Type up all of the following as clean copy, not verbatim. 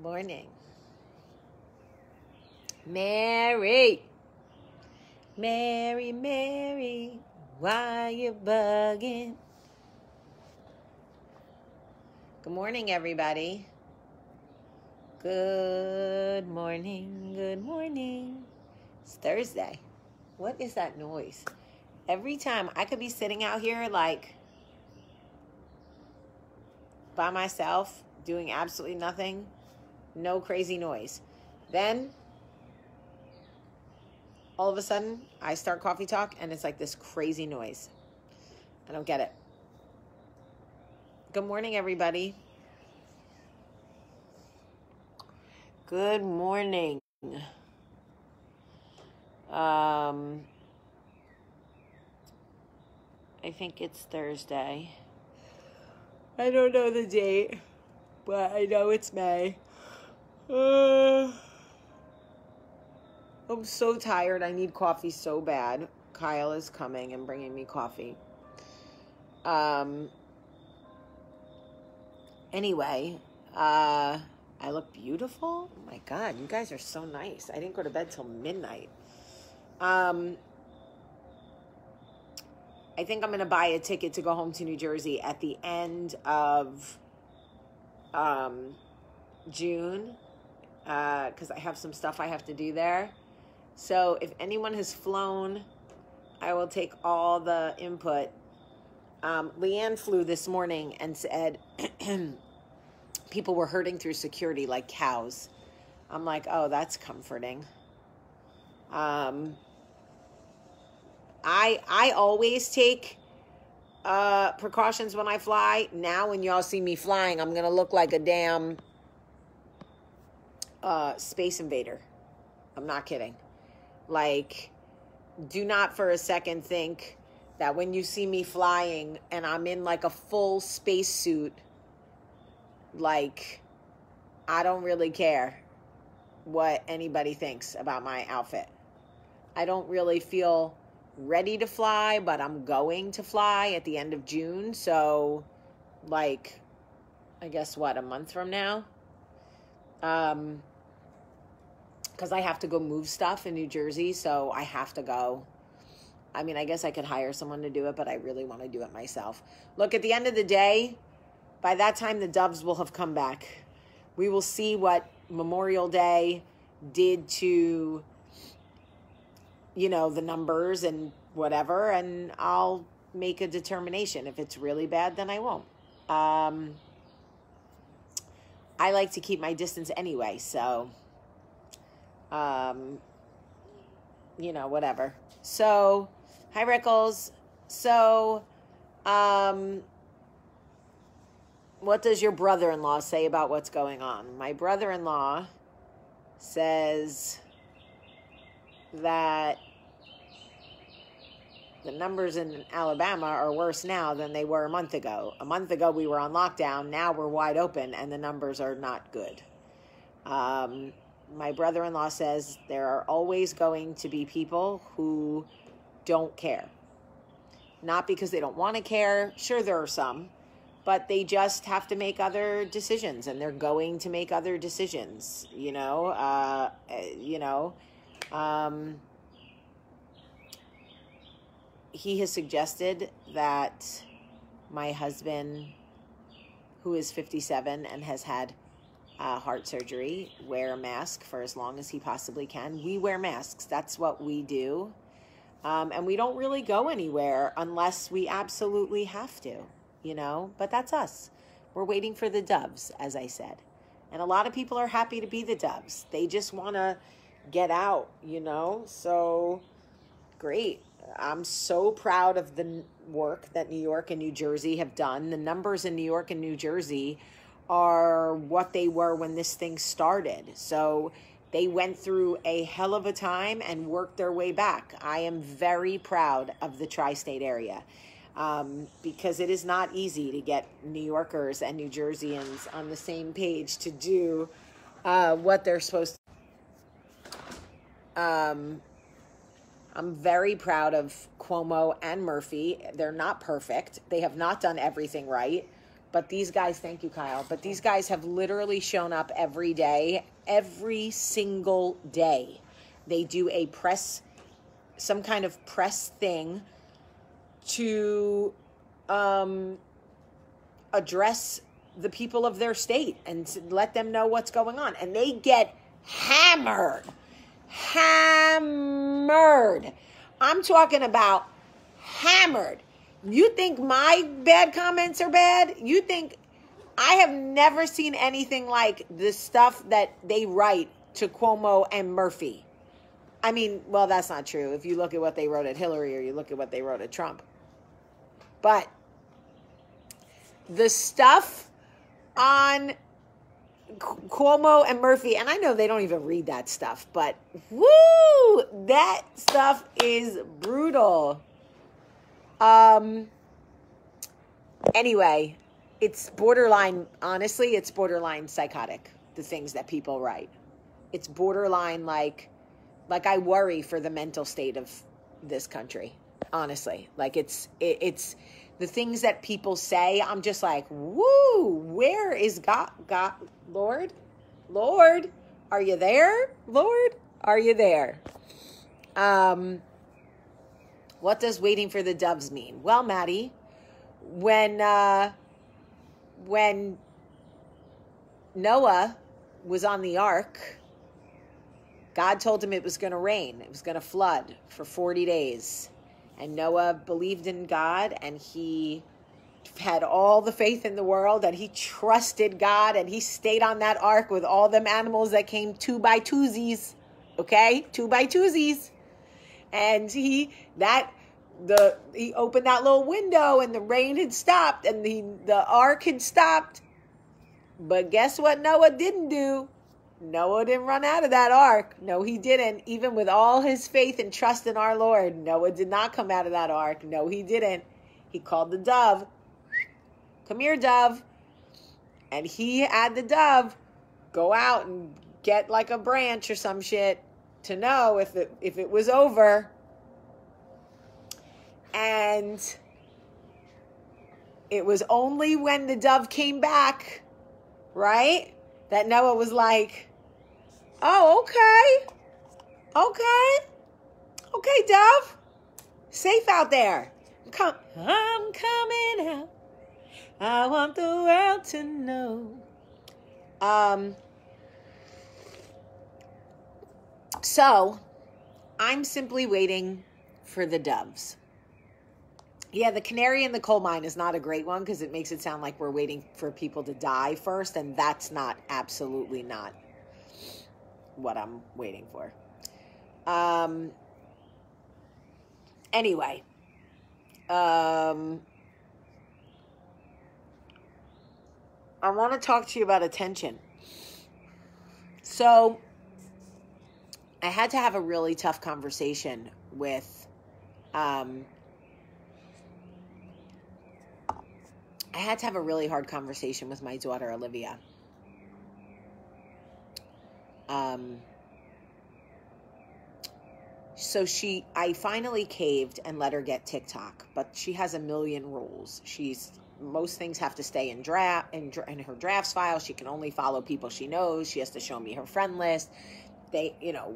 Good morning. Mary, Mary, Mary, why you bugging? Good morning, everybody. Good morning, good morning. It's Thursday. What is that noise? Every time I could be sitting out here like by myself doing absolutely nothing, no crazy noise. Then all of a sudden I start coffee talk and it's like this crazy noise. I don't get it. Good morning, everybody. Good morning. I think it's Thursday. I don't know the date, but I know it's May. I'm so tired. I need coffee so bad. Kyle is coming and bringing me coffee. Anyway, I look beautiful. Oh my God, you guys are so nice. I didn't go to bed till midnight. I think I'm going to buy a ticket to go home to New Jersey at the end of June because I have some stuff I have to do there. So if anyone has flown, I will take all the input. Leanne flew this morning and said people were herding through security like cows. I'm like, oh, that's comforting. I always take precautions when I fly. Now when y'all see me flying, I'm going to look like a damn space invader. I'm not kidding. Like, do not for a second think that when you see me flying and I'm in like a full space suit, like, I don't really care what anybody thinks about my outfit. I don't really feel ready to fly, but I'm going to fly at the end of June. So, like, I guess what, a month from now? Because I have to go move stuff in New Jersey, so I have to go. I mean, I guess I could hire someone to do it, but I really want to do it myself. Look, at the end of the day, by that time, the doves will have come back. We will see what Memorial Day did to, you know, the numbers and whatever, and I'll make a determination. If it's really bad, then I won't. I like to keep my distance anyway, so, you know, whatever. So, hi, Rickles. So, what does your brother-in-law say about what's going on? My brother-in-law says that the numbers in Alabama are worse now than they were a month ago. A month ago, we were on lockdown. Now we're wide open, and the numbers are not good. My brother-in-law says there are always going to be people who don't care. Not because they don't want to care. Sure, there are some. But they just have to make other decisions, and they're going to make other decisions, you know. He has suggested that my husband, who is 57 and has had heart surgery, wear a mask for as long as he possibly can. We wear masks. That's what we do. And we don't really go anywhere unless we absolutely have to, you know, but that's us. We're waiting for the doves, as I said. And a lot of people are happy to be the doves. They just want to get out, you know, so great. I'm so proud of the work that New York and New Jersey have done. The numbers in New York and New Jersey are what they were when this thing started. So they went through a hell of a time and worked their way back. I am very proud of the tri-state area because it is not easy to get New Yorkers and New Jerseyans on the same page to do what they're supposed to. I'm very proud of Cuomo and Murphy. They're not perfect. They have not done everything right, But these guys, thank you, Kyle. But these guys have literally shown up every day, every single day. They do some kind of press thing to address the people of their state and let them know what's going on. And they get hammered. I'm talking about hammered. You think my bad comments are bad? You think I have never seen anything like the stuff that they write to Cuomo and Murphy. I mean, well, that's not true if you look at what they wrote at Hillary or you look at what they wrote at Trump. But the stuff on Cuomo and Murphy, and I know they don't even read that stuff, but woo, that stuff is brutal. Anyway, it's borderline, honestly, it's borderline psychotic, the things that people write. It's borderline like I worry for the mental state of this country, honestly. Like it's the things that people say, I'm just like, woo, where is God, Lord, are you there? Lord, are you there? What does waiting for the doves mean? Well, Maddie, when Noah was on the ark, God told him it was going to rain. It was going to flood for 40 days. And Noah believed in God, and he had all the faith in the world, and he trusted God, and he stayed on that ark with all them animals that came 2x2s, okay? 2x2s. And he opened that little window, and the rain had stopped, and the ark had stopped. But guess what Noah didn't do? Noah didn't run out of that ark. No, he didn't. Even with all his faith and trust in our Lord, Noah did not come out of that ark. No, he didn't. He called the dove. Come here, dove. And he had the dove go out and get like a branch or some shit to know if it was over. And it was only when the dove came back, right, that Noah was like, oh, okay, dove, safe out there. I'm coming out. I want the world to know. So I'm simply waiting for the doves. Yeah, the canary in the coal mine is not a great one because it makes it sound like we're waiting for people to die first, and that's absolutely not what I'm waiting for. Anyway, I want to talk to you about attention. So I had to have a really tough conversation with I had to have a really hard conversation with my daughter, Olivia. So I finally caved and let her get TikTok, but she has a million rules. Most things have to stay in her drafts file. She can only follow people she knows. She has to show me her friend list.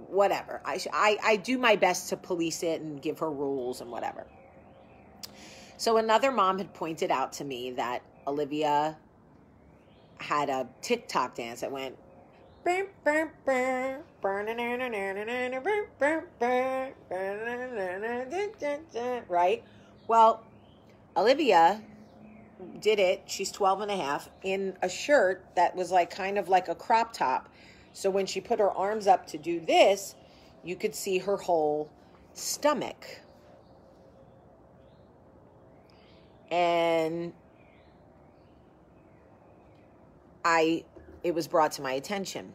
Whatever. I do my best to police it and give her rules and whatever. So another mom had pointed out to me that Olivia had a TikTok dance that went right? Well, Olivia did it. She's 12 and a half in a shirt that was kind of like a crop top. So when she put her arms up to do this, you could see her whole stomach. And it was brought to my attention.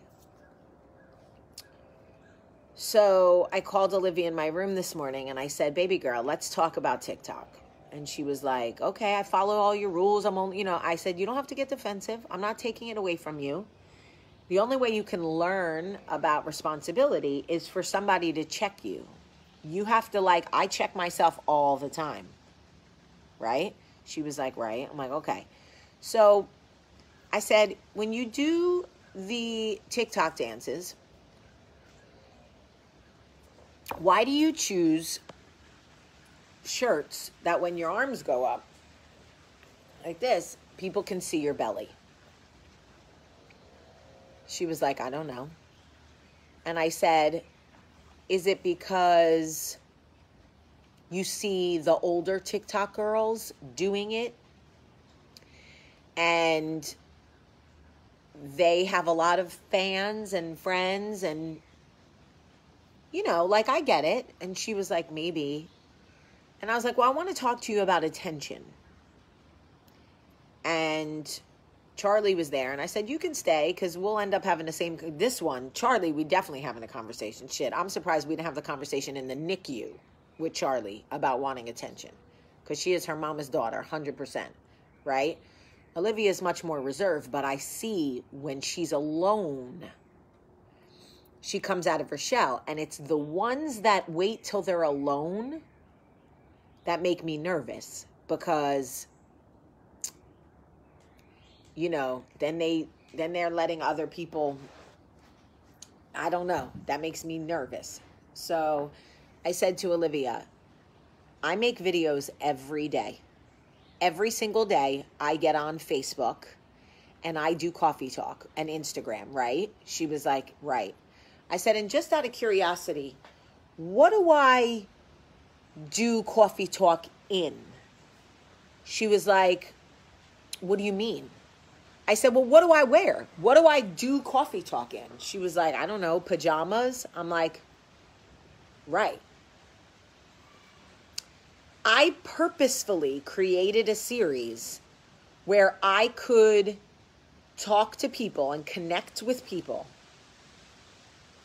So I called Olivia in my room this morning and I said, baby girl, let's talk about TikTok. And she was like, okay, I follow all your rules. I said, you don't have to get defensive. I'm not taking it away from you. The only way you can learn about responsibility is for somebody to check you. You have to I check myself all the time. Right? She was like, right. I'm like, okay. So I said, when you do the TikTok dances, why do you choose shirts that when your arms go up like this, people can see your belly? She was like, I don't know. And I said, is it because you see the older TikTok girls doing it and they have a lot of fans and friends and, you know, like, I get it. And she was like, maybe. And I was like, well, I want to talk to you about attention. And Charlie was there, and I said, you can stay, because we'll end up having the same, this one, Charlie, we definitely having a conversation. Shit, I'm surprised we didn't have the conversation in the NICU with Charlie about wanting attention, because she is her mama's daughter, 100%, right? Olivia is much more reserved, but I see when she's alone, she comes out of her shell, and it's the ones that wait till they're alone that make me nervous, because, you know, then they're letting other people, I don't know, that makes me nervous. So I said to Olivia, I make videos every day. Every single day I get on Facebook and I do coffee talk and Instagram, right? She was like, right. I said, and just out of curiosity, what do I do coffee talk in? She was like, what do you mean? I said, well, what do I wear? What do I do coffee talk in? She was like, I don't know, pajamas. I'm like, right. I purposefully created a series where I could talk to people and connect with people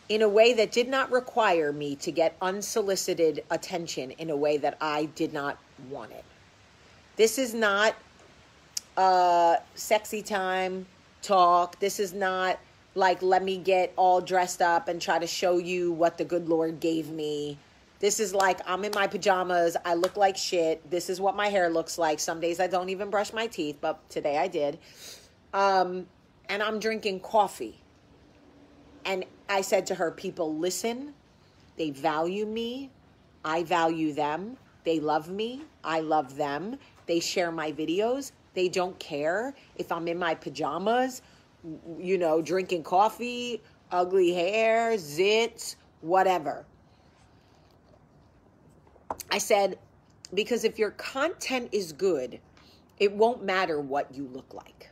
in a way that did not require me to get unsolicited attention in a way that I did not want it. This is not sexy time talk. This is not like, let me get all dressed up and try to show you what the good Lord gave me. This is like, I'm in my pajamas. I look like shit. This is what my hair looks like. Some days I don't even brush my teeth, but today I did. And I'm drinking coffee. And I said to her, people listen. They value me. I value them. They love me. I love them. They share my videos. They don't care if I'm in my pajamas, you know, drinking coffee, ugly hair, zits, whatever. I said, because if your content is good, it won't matter what you look like.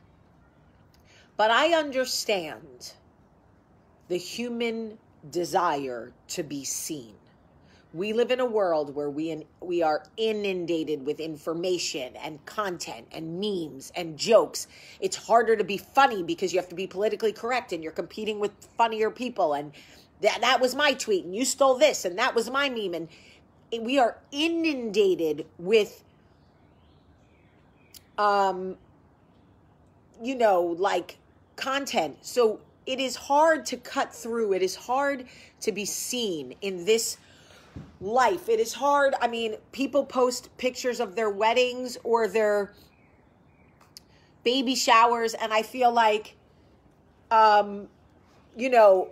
But I understand the human desire to be seen. We live in a world where we are inundated with information and content and memes and jokes. It's harder to be funny because you have to be politically correct and you're competing with funnier people. And that was my tweet and you stole this and that was my meme. And we are inundated with, you know, like content. So it is hard to cut through. It is hard to be seen in this life. It is hard. I mean, people post pictures of their weddings or their baby showers, and I feel like, you know,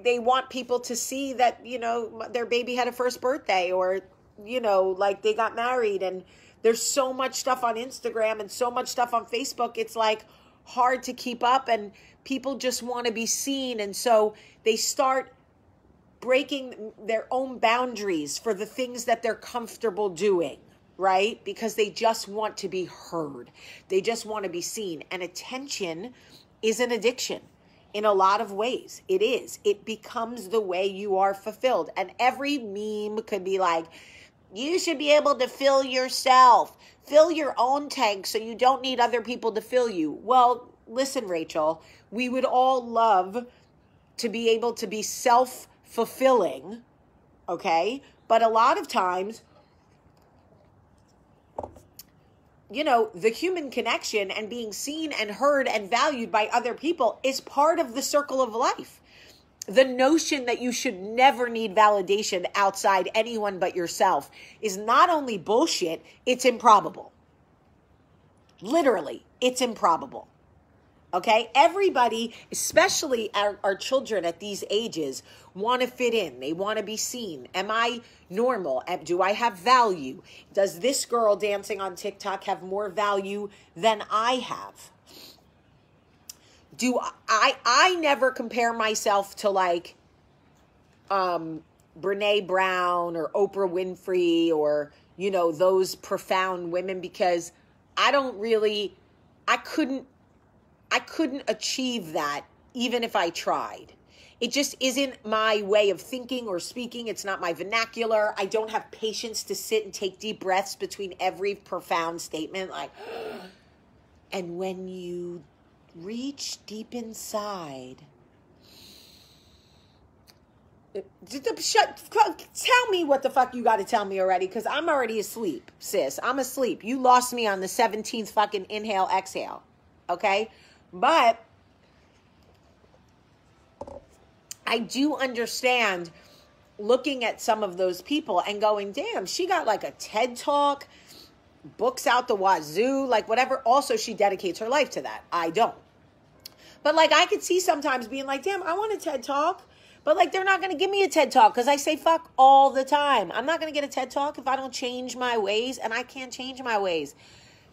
they want people to see that, you know, their baby had a first birthday or, you know, like they got married, and there's so much stuff on Instagram and so much stuff on Facebook. It's like hard to keep up, and people just want to be seen. And so they start breaking their own boundaries for the things that they're comfortable doing, right? Because they just want to be heard. They just want to be seen. And attention is an addiction in a lot of ways. It is. It becomes the way you are fulfilled. And every meme could be like, you should be able to fill yourself. Fill your own tank so you don't need other people to fill you. Well, listen, Rachel, we would all love to be able to be self-fulfilling, okay? But a lot of times, you know, the human connection and being seen and heard and valued by other people is part of the circle of life. The notion that you should never need validation outside anyone but yourself is not only bullshit, it's improbable. Literally, it's improbable. Okay? Everybody, especially our children at these ages, want to fit in. They want to be seen. Am I normal? Do I have value? Does this girl dancing on TikTok have more value than I have? I never compare myself to like Brene Brown or Oprah Winfrey or, you know, those profound women, because I couldn't achieve that even if I tried. It just isn't my way of thinking or speaking. It's not my vernacular. I don't have patience to sit and take deep breaths between every profound statement. Like, and when you reach deep inside, tell me what the fuck you got to tell me already, because I'm already asleep, sis. I'm asleep. You lost me on the 17th fucking inhale, exhale. Okay? But I do understand looking at some of those people and going, damn, she got like a TED Talk, books out the wazoo, like whatever. Also, she dedicates her life to that. I don't. But like, I could see sometimes being like, damn, I want a TED Talk. But like, they're not going to give me a TED Talk because I say fuck all the time. I'm not going to get a TED Talk if I don't change my ways, and I can't change my ways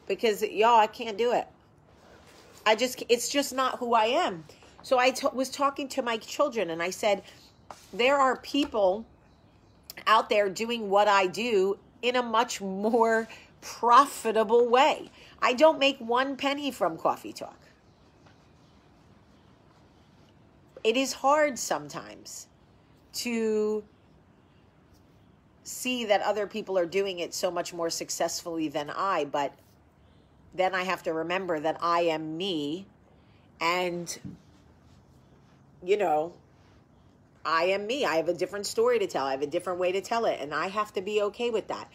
because, y'all, I can't do it. It's just not who I am. So I was talking to my children and I said, there are people out there doing what I do in a much more profitable way. I don't make 1 penny from Coffee Talk. It is hard sometimes to see that other people are doing it so much more successfully than I, but then I have to remember that I am me, and, you know, I am me. I have a different story to tell. I have a different way to tell it, and I have to be okay with that.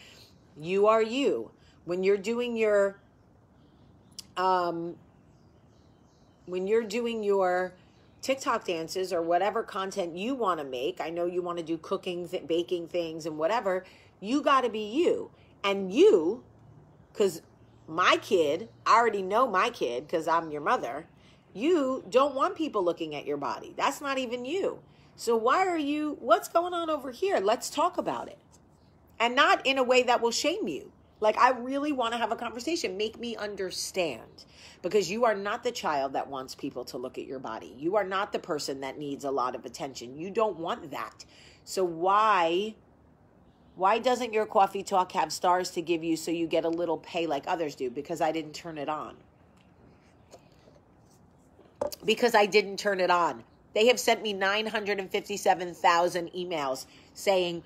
You are you. When you're doing your TikTok dances or whatever content you want to make, I know you want to do cooking, baking things and whatever, you got to be you. And you, because my kid, I already know my kid because I'm your mother, you don't want people looking at your body. That's not even you. So what's going on over here? Let's talk about it. And not in a way that will shame you. Like, I really want to have a conversation. Make me understand. Because you are not the child that wants people to look at your body. You are not the person that needs a lot of attention. You don't want that. So why doesn't your Coffee Talk have stars to give you so you get a little pay like others do? Because I didn't turn it on. Because I didn't turn it on. They have sent me 957,000 emails saying,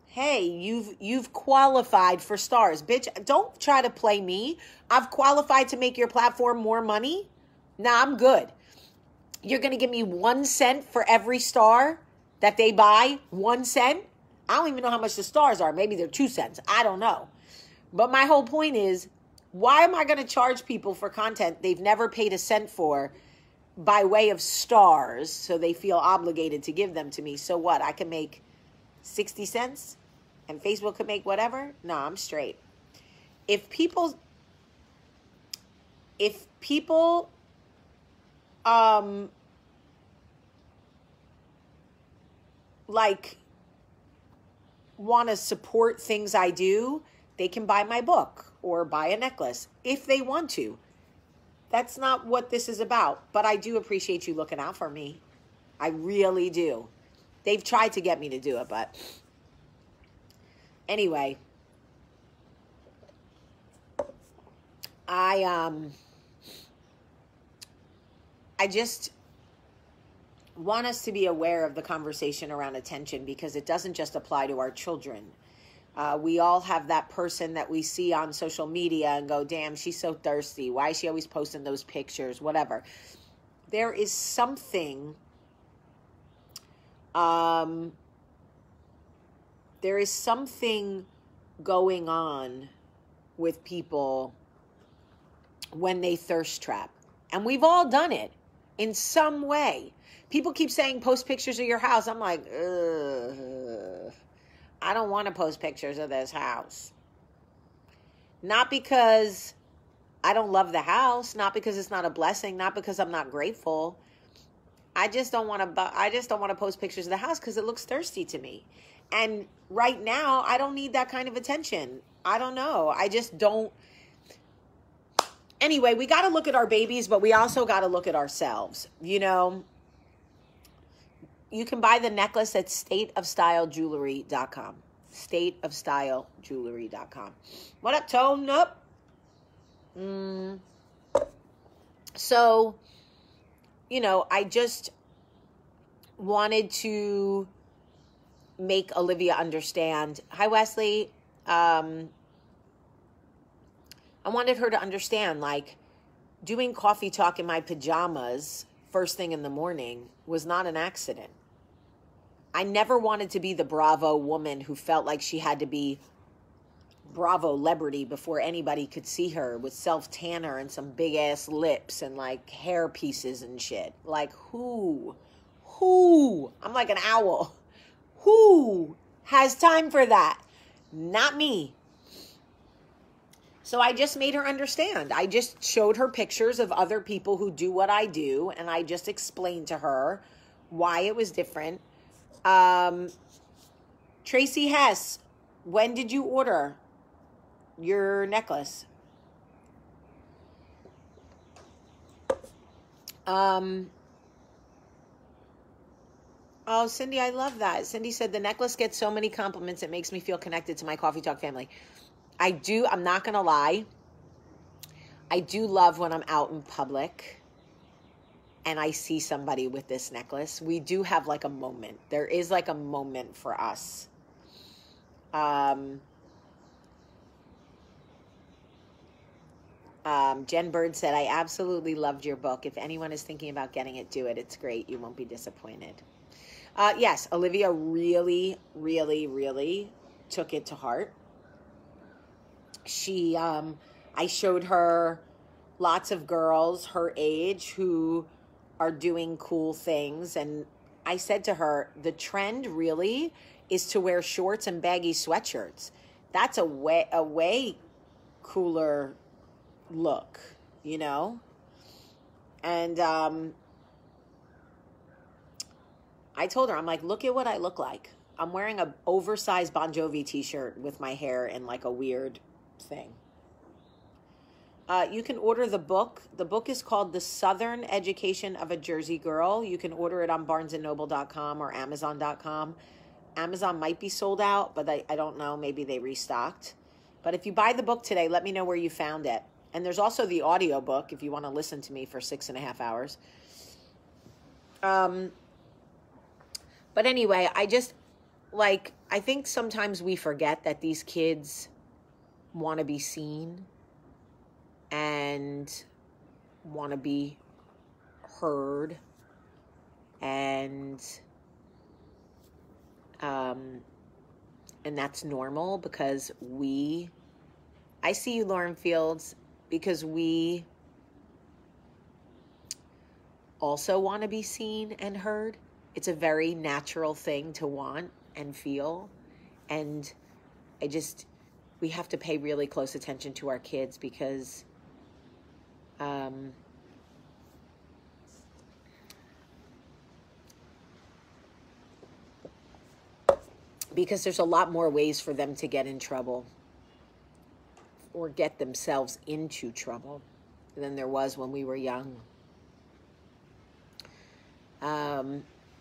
hey, you've qualified for stars. Bitch, don't try to play me. I've qualified to make your platform more money. Nah, I'm good. You're going to give me 1 cent for every star that they buy? 1 cent? I don't even know how much the stars are. Maybe they're 2 cents. I don't know. But my whole point is, why am I going to charge people for content they've never paid a cent for by way of stars so they feel obligated to give them to me? So what? I can make 60 cents? And Facebook could make whatever? No, I'm straight. If people like want to support things I do, they can buy my book or buy a necklace if they want to. That's not what this is about. But I do appreciate you looking out for me. I really do. They've tried to get me to do it, but anyway, I just want us to be aware of the conversation around attention, because it doesn't just apply to our children. We all have that person that we see on social media and go, damn, she's so thirsty. Why is she always posting those pictures? Whatever. There is something, going on with people when they thirst trap. And we've all done it in some way. People keep saying, post pictures of your house. I'm like, ugh. I don't want to post pictures of this house. Not because I don't love the house, not because it's not a blessing, not because I'm not grateful. I just don't want to post pictures of the house because it looks thirsty to me. And right now, I don't need that kind of attention. I don't know. I just don't. Anyway, we got to look at our babies, but we also got to look at ourselves. You know, you can buy the necklace at stateofstyleJewelry.com. StateofstyleJewelry.com. What up, Tone? Up. So, you know, I just wanted to make Olivia understand. Hi, Wesley. I wanted her to understand, like, doing coffee talk in my pajamas first thing in the morning was not an accident. I never wanted to be the Bravo woman who felt like she had to be Bravo celebrity before anybody could see her with self-tanner and some big-ass lips and, like, hair pieces and shit. Like, who? I'm like an owl. Who has time for that? Not me. So I just made her understand. I just showed her pictures of other people who do what I do, and I just explained to her why it was different. Tracy Hess, when did you order your necklace? Oh, Cindy, I love that. Cindy said, the necklace gets so many compliments, it makes me feel connected to my Coffee Talk family. I do. I'm not going to lie. I do love when I'm out in public and I see somebody with this necklace. We do have like a moment. There is like a moment for us. Jen Bird said, I absolutely loved your book. If anyone is thinking about getting it, do it. It's great. You won't be disappointed. Yes, Olivia really, really, really took it to heart. She, I showed her lots of girls her age who are doing cool things. And I said to her, the trend really is to wear shorts and baggy sweatshirts. That's a way cooler look, you know? And I told her, I'm like, look at what I look like. I'm wearing an oversized Bon Jovi t-shirt with my hair in like a weird thing. You can order the book. The book is called The Southern Education of a Jersey Girl. You can order it on barnesandnoble.com or amazon.com. Amazon might be sold out, but I don't know. Maybe they restocked. But if you buy the book today, let me know where you found it. And there's also the audio book if you want to listen to me for 6.5 hours. But anyway, I just, like, I think sometimes we forget that these kids want to be seen and want to be heard, and that's normal because I see you, Lauren Fields, because we also want to be seen and heard. It's a very natural thing to want and feel, and we have to pay really close attention to our kids because there's a lot more ways for them to get in trouble or get themselves into trouble than there was when we were young.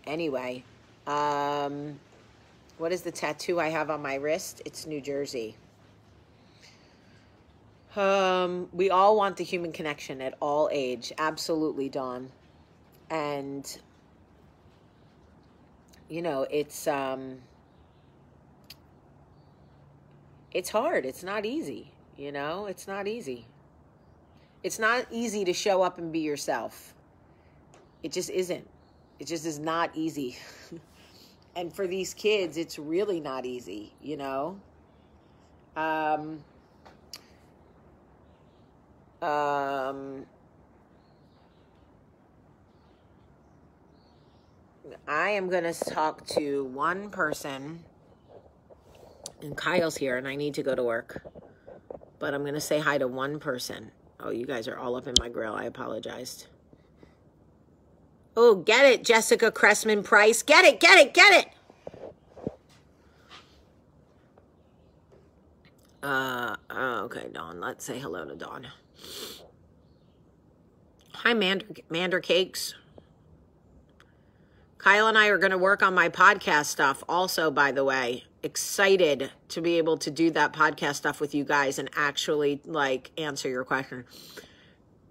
Anyway, what is the tattoo I have on my wrist? It's New Jersey. We all want the human connection at all age. Absolutely, Dawn. And, you know, it's hard. It's not easy. You know, it's not easy. It's not easy to show up and be yourself. It just isn't. It just is not easy. And for these kids, it's really not easy, you know? I am going to talk to one person, and Kyle's here, and I need to go to work. But I'm going to say hi to one person, Oh, you guys are all up in my grill. I apologized. Oh, get it, Jessica Cressman Price. Get it, get it, get it. Okay, Dawn. Let's say hello to Dawn. Hi, Mander Cakes. Kyle and I are going to work on my podcast stuff also, by the way. Excited to be able to do that podcast stuff with you guys and actually, like, answer your question.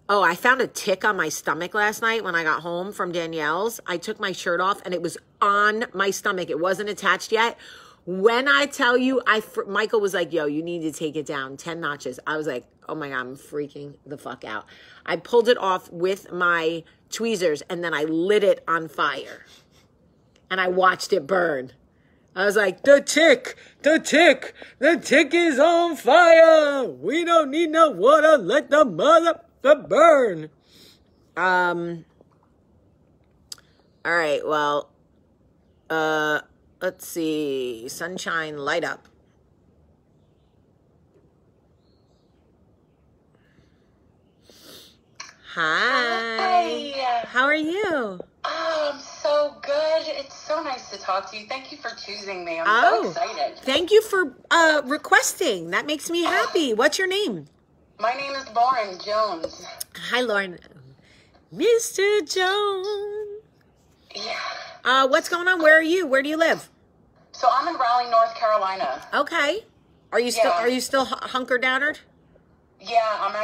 Oh, I found a tick on my stomach last night when I got home from Danielle's. I took my shirt off and it was on my stomach. It wasn't attached yet. When I tell you, Michael was like, yo, you need to take it down 10 notches. I was like, oh my God, I'm freaking the fuck out. I pulled it off with my tweezers and then I lit it on fire. And I watched it burn. I was like, the tick is on fire. We don't need no water. Let the mother burn. All right, well, let's see. Sunshine, light up. Hi. How are you? Oh, I'm so good. It's so nice to talk to you. Thank you for choosing me. I'm so excited. Thank you for requesting. That makes me happy. What's your name? My name is Lauren Jones. Hi, Lauren. Mr. Jones. Yeah. What's going on? Where are you? Where do you live? So I'm in Raleigh, North Carolina. Okay. Are you still hunker-downered? Yeah, I'm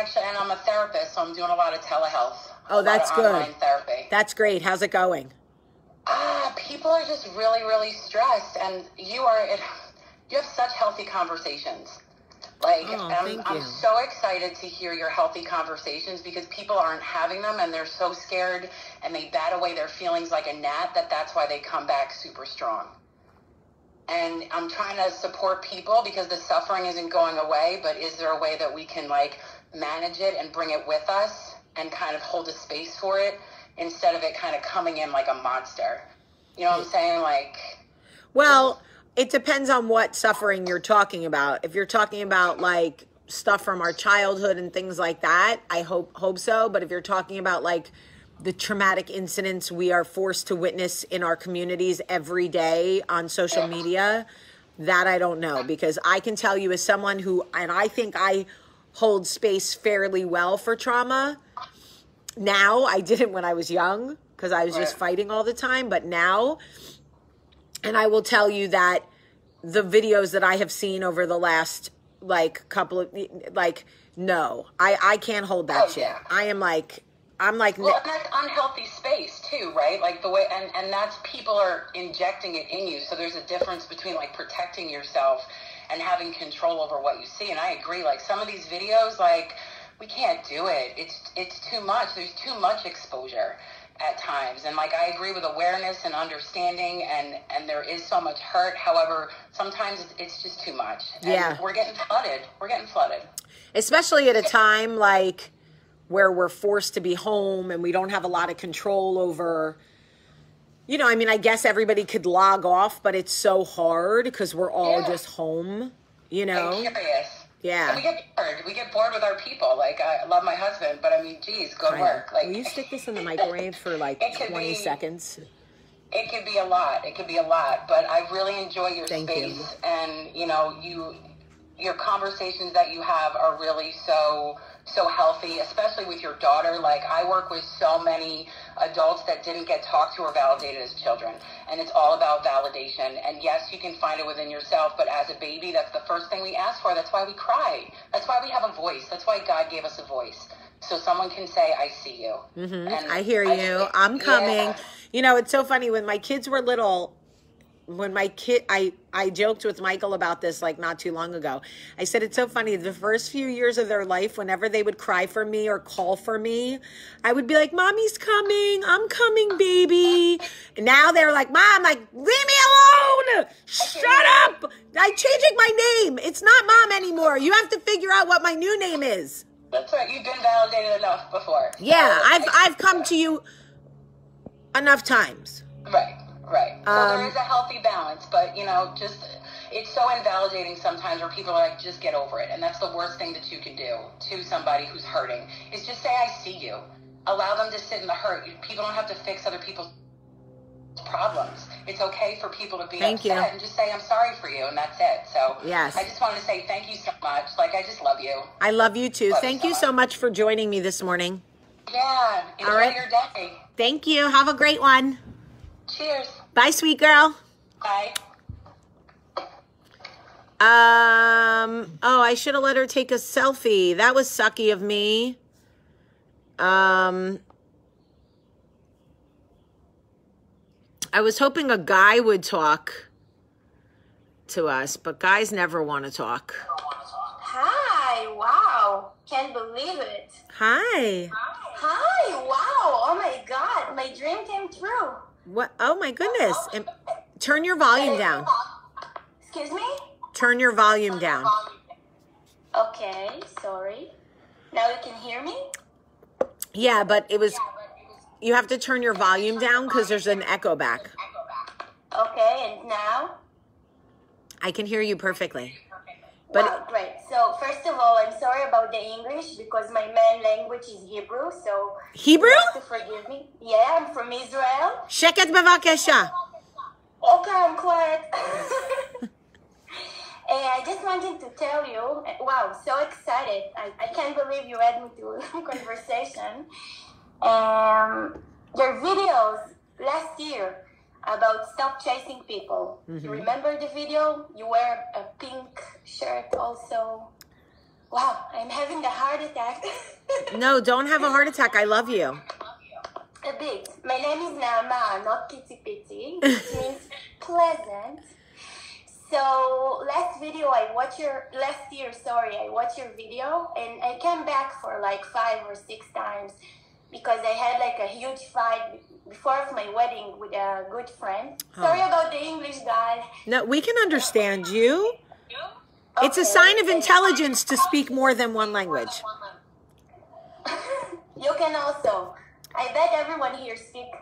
a therapist, so I'm doing a lot of telehealth. Oh, that's good. Online therapy. That's great. How's it going? People are just really, really stressed, and you have such healthy conversations. Like, I'm so excited to hear your healthy conversations because people aren't having them, and they're so scared, and they bat away their feelings like a gnat. That's why they come back super strong. And I'm trying to support people because the suffering isn't going away, but is there a way that we can, like, manage it and bring it with us and kind of hold a space for it instead of it kind of coming in like a monster? You know what I'm saying? Like, well, it depends on what suffering you're talking about. If you're talking about, like, stuff from our childhood and things like that, I hope so. But if you're talking about, like, the traumatic incidents we are forced to witness in our communities every day on social media, that I don't know. Because I can tell you as someone who, and I think I hold space fairly well for trauma. Now, I didn't when I was young because I was just fighting all the time. But now, and I will tell you that the videos that I have seen over the last, like, couple of, like, no, I can't hold that shit. Yeah. I'm like, well, and that's unhealthy space too, right? Like the way, and that's people are injecting it in you. So there's a difference between, like, protecting yourself and having control over what you see. And I agree, like, some of these videos, like, we can't do it. It's too much. There's too much exposure at times. And, like, I agree with awareness and understanding, and there is so much hurt. However, sometimes it's just too much. And we're getting flooded. Especially at a time like where we're forced to be home and we don't have a lot of control over, you know, I mean, I guess everybody could log off, but it's so hard because we're all just home, you know? I'm curious. Yeah. And we get bored. We get bored with our people. Like, I love my husband, but I mean, geez, go to work. Like, will you stick this in the microwave for like 20 seconds? It could be a lot. But I really enjoy your space. And, you know, your conversations that you have are really so healthy, especially with your daughter. Like, I work with so many adults that didn't get talked to or validated as children, and it's all about validation. And yes, you can find it within yourself, but as a baby, that's the first thing we ask for. That's why we cry. That's why we have a voice. That's why God gave us a voice, so someone can say, I see you. Mm-hmm. I hear you. I'm coming. Yeah. You know, it's so funny. When my kids were little, I joked with Michael about this, like, not too long ago. I said, it's so funny. The first few years of their life, whenever they would cry for me or call for me, I would be like, Mommy's coming. I'm coming, baby. And now they're like, Mom, like, leave me alone. Shut up. I'm changing my name. It's not Mom anymore. You have to figure out what my new name is. That's right. You've been validated enough before. Yeah, I've come to you enough times. Right. So there is a healthy balance, but, you know, just it's so invalidating sometimes where people are like, just get over it. And that's the worst thing that you can do to somebody who's hurting, is just say, I see you. Allow them to sit in the hurt. People don't have to fix other people's problems. It's okay for people to be upset and just say, I'm sorry for you, and that's it. So yes, I just wanted to say thank you so much. Like, I just love you. I love you too. Thank you so much for joining me this morning. Yeah. Enjoy your day. Thank you. Have a great one. Cheers. Bye, sweet girl. Bye. Oh, I should have let her take a selfie. That was sucky of me. I was hoping a guy would talk to us, but guys never want to talk. Hi, wow. Can't believe it. Hi. Hi, wow. Oh my God, my dream came true. What? Oh my goodness. Turn your volume down. Excuse me? Turn your volume down. Okay, sorry. Now you can hear me? Yeah, but it was, you have to turn your volume down because there's an echo back. Okay, and now? I can hear you perfectly. But wow, great. So first of all, I'm sorry about the English because my main language is Hebrew. So Hebrew? You have to forgive me. Yeah, I'm from Israel. שקט בבקשה. Okay, I'm quiet. I just wanted to tell you, wow, so excited. I can't believe you had me to conversation. Your videos last year about stop chasing people. Mm-hmm. You remember the video? You wear a pink shirt also. Wow, I'm having a heart attack. No, don't have a heart attack. I love you. A bit. My name is Naama, not Kitty Pitty, which means pleasant. So last year, I watched your video, and I came back for like 5 or 6 times because I had like a huge fight before of my wedding with a good friend. Sorry about the English, guys. No, we can understand you. Okay. It's a sign of intelligence to speak more than one language. You can also. I bet everyone here speaks.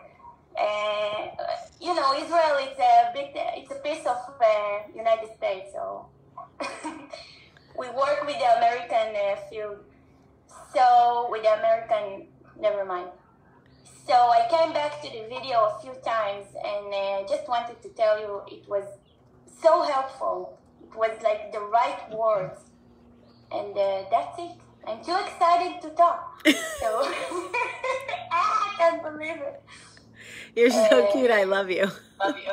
Israel it's a piece of United States, so we work with the American field. So with the American, never mind. So I came back to the video a few times, and just wanted to tell you it was so helpful. It was like the right words, and that's it. I'm too excited to talk. So I can't believe it. You're so cute. I love you. Love you.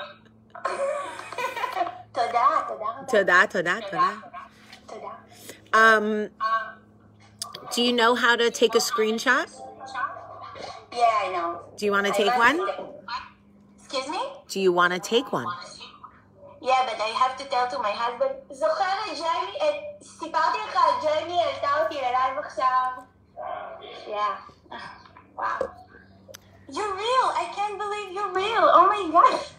Toda. Do you know how to take a screenshot? Yeah, I know. Do you want to take one? Excuse me? Do you want to take one? Yeah, but I have to tell to my husband, זוכרת ג'יימי, סיפרתי לך על ג'יימי, העלתה אותי ללייב עכשיו. Yeah. Wow. You're real. I can't believe you're real. Oh my gosh.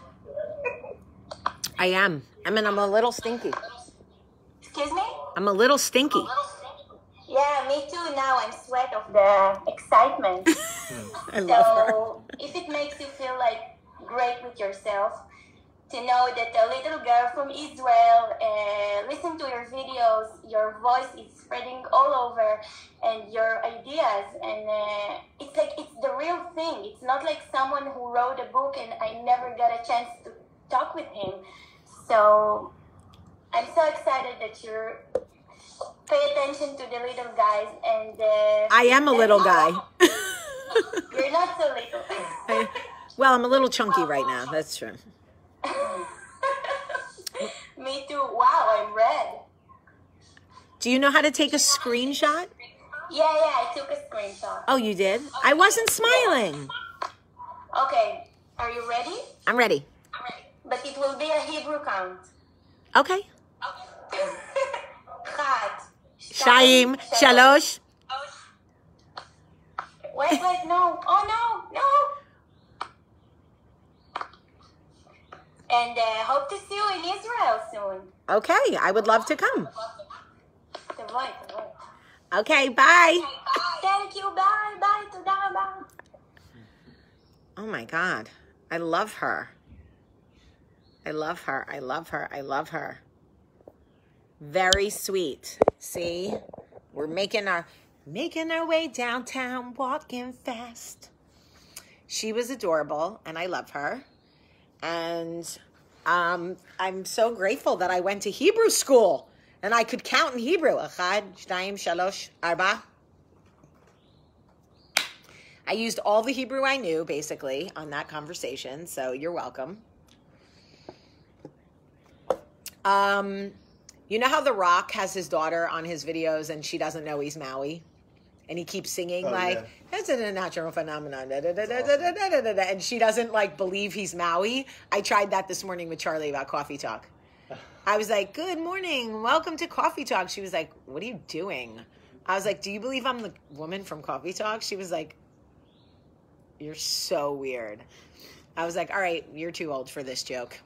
I am. I mean, I'm a little stinky. Excuse me? I'm a little stinky. Yeah, me too. Now I'm sweat of the excitement. I love her. So if it makes you feel like great with yourself, to know that a little girl from Israel listen to your videos, your voice is spreading all over, and your ideas, and it's like it's the real thing. It's not like someone who wrote a book and I never got a chance to talk with him. So I'm so excited that you're pay attention to the little guys, and I am a little guy. You're not so little. Well, I'm a little chunky right now. That's true. Me too. Wow, I'm red. Do you know how to take a screenshot? Yeah, I took a screenshot. Oh, you did? I wasn't smiling. Okay, are you ready? I'm ready. But it will be a Hebrew count. Okay. אחד, שתיים, שלוש. Wait, no. Oh, no. And hope to see you in Israel soon. Okay, I would love to come. תבואי. Okay, bye. Thank you, bye. תודה רבה. Oh my God. I love her. I love her. Very sweet. See, we're making our way downtown, walking fast. She was adorable, and I love her. And I'm so grateful that I went to Hebrew school, and I could count in Hebrew. Echad, shtayim, shalosh, arba. I used all the Hebrew I knew, basically, on that conversation, so you're welcome. You know how The Rock has his daughter on his videos and she doesn't know he's Maui? And he keeps singing that's a natural phenomenon. And she doesn't like believe he's Maui. I tried that this morning with Charlie about Coffee Talk. I was like, good morning. Welcome to Coffee Talk. She was like, what are you doing? I was like, do you believe I'm the woman from Coffee Talk? She was like, you're so weird. I was like, all right, you're too old for this joke.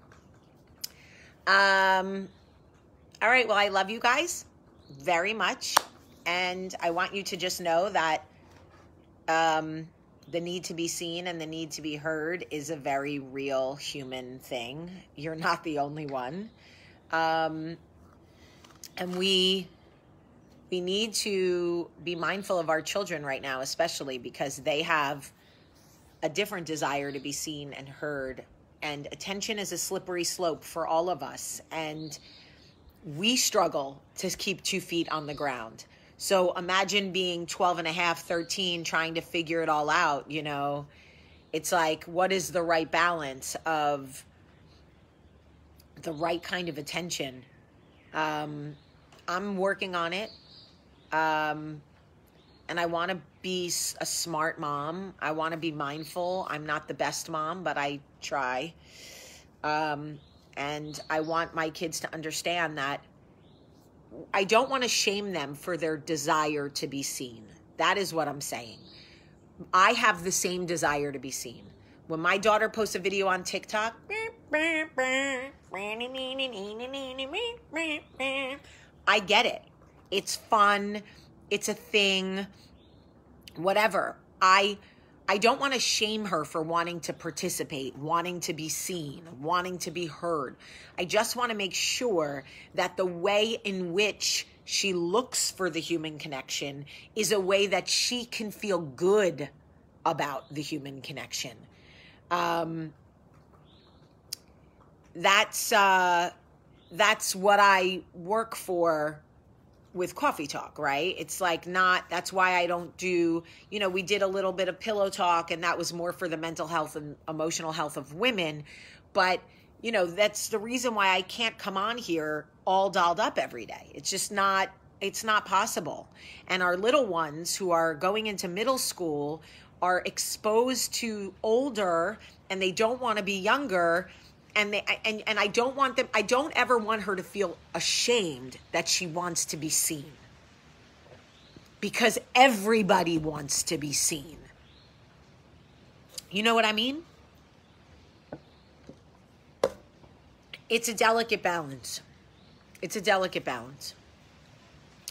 All right, well, I love you guys very much, and I want you to just know that the need to be seen and the need to be heard is a very real human thing. You're not the only one. And we need to be mindful of our children right now, especially because they have a different desire to be seen and heard, and attention is a slippery slope for all of us, and we struggle to keep 2 feet on the ground. So imagine being 12 and a half, 13, trying to figure it all out, you know. It's like, what is the right balance of the right kind of attention? I'm working on it. And I want to be a smart mom. I want to be mindful. I'm not the best mom, but I try. And I want my kids to understand that I don't want to shame them for their desire to be seen. That is what I'm saying. I have the same desire to be seen. When my daughter posts a video on TikTok, I get it. It's fun. It's a thing. Whatever. I don't want to shame her for wanting to participate, wanting to be seen, wanting to be heard. I just want to make sure that the way in which she looks for the human connection is a way that she can feel good about the human connection. That's what I work for with Coffee Talk, right? It's like that's why I don't do, we did a little bit of pillow talk, and that was more for the mental health and emotional health of women. But, that's the reason why I can't come on here all dolled up every day. It's just it's not possible. And our little ones who are going into middle school are exposed to older, and they don't want to be younger. And I don't want them, I don't ever want her to feel ashamed that she wants to be seen. Because everybody wants to be seen. You know what I mean? It's a delicate balance. It's a delicate balance.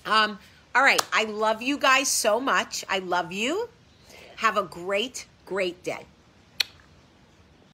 All right. I love you guys so much. I love you. Have a great, great day.